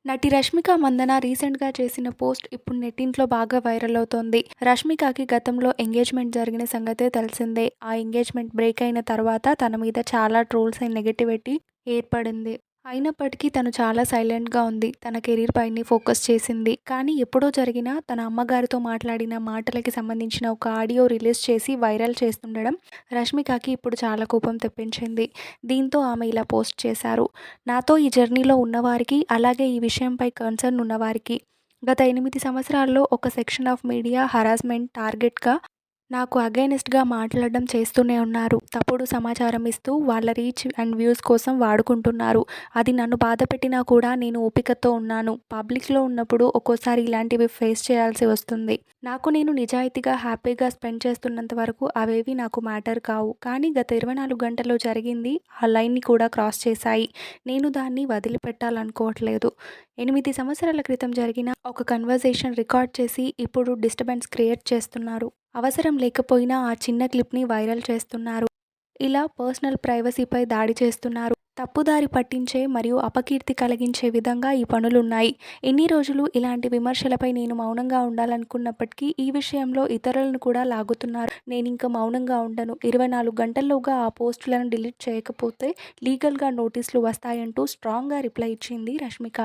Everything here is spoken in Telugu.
నటి రష్మిక మందన రీసెంట్‌గా చేసిన పోస్ట్ ఇప్పుడు నెట్టింట్లో బాగా వైరల్ అవుతోంది. రష్మికకి గతంలో ఎంగేజ్‌మెంట్ జరిగిన సంగతే తెలిసిందే. ఆ ఎంగేజ్‌మెంట్ బ్రేక్ అయిన తర్వాత తన మీద చాలా ట్రోల్స్ అండ్ నెగటివిటీ ఏర్పడింది. అయినప్పటికీ తను చాలా సైలెంట్‌గా ఉంది. తన కెరీర్ పైనే ఫోకస్ చేసింది. కానీ ఎప్పుడో జరిగిన తన అమ్మగారితో మాట్లాడిన మాటలకి సంబంధించిన ఒక ఆడియో రిలీజ్ చేసి వైరల్ చేస్తుండడం రష్మికకి ఇప్పుడు చాలా కోపం తెప్పించింది. దీంతో ఆమె ఇలా పోస్ట్ చేశారు. నాతో ఈ జర్నీలో ఉన్నవారికి, అలాగే ఈ విషయంపై కన్సర్న్ ఉన్నవారికి, గత 8 సంవత్సరాల్లో ఒక సెక్షన్ ఆఫ్ మీడియా హరాస్మెంట్ టార్గెట్‌గా నాకు అగైనెస్ట్‌గా మాట్లాడడం చేస్తూనే ఉన్నారు. తప్పుడు సమాచారం ఇస్తూ వాళ్ళ రీచ్ అండ్ వ్యూస్ కోసం వాడుకుంటున్నారు. అది నన్ను బాధపెట్టినా కూడా నేను ఓపికతో ఉన్నాను. పబ్లిక్‌లో ఉన్నప్పుడు ఒక్కోసారి ఇలాంటివి ఫేస్ చేయాల్సి వస్తుంది. నాకు నేను నిజాయితీగా, హ్యాపీగా స్పెండ్ చేస్తున్నంత వరకు అవేవి నాకు మ్యాటర్ కావు. కానీ గత 24 గంటల్లో జరిగింది ఆ లైన్‌ని కూడా క్రాస్ చేశాయి. నేను దాన్ని వదిలిపెట్టాలనుకోవట్లేదు. 8 సంవత్సరాల క్రితం జరిగిన ఒక కన్వర్జేషన్ రికార్డ్ చేసి ఇప్పుడు డిస్టర్బెన్స్ క్రియేట్ చేస్తున్నారు. అవసరం లేకపోయినా ఆ చిన్న క్లిప్‌ని వైరల్ చేస్తున్నారు. ఇలా పర్సనల్ ప్రైవసీపై దాడి చేస్తున్నారు. తప్పుదారి పట్టించే మరియు అపకీర్తి కలిగించే విధంగా ఈ పనులున్నాయి. ఇన్ని రోజులు ఇలాంటి విమర్శలపై నేను మౌనంగా ఉండాలనుకున్నప్పటికీ ఈ విషయంలో ఇతరులను కూడా లాగుతున్నారు. నేనింక మౌనంగా ఉండను. 24 గంటల్లోగా ఆ పోస్టులను డిలీట్ చేయకపోతే లీగల్‌గా నోటీసులు వస్తాయంటూ స్ట్రాంగ్‌గా రిప్లై ఇచ్చింది రష్మిక.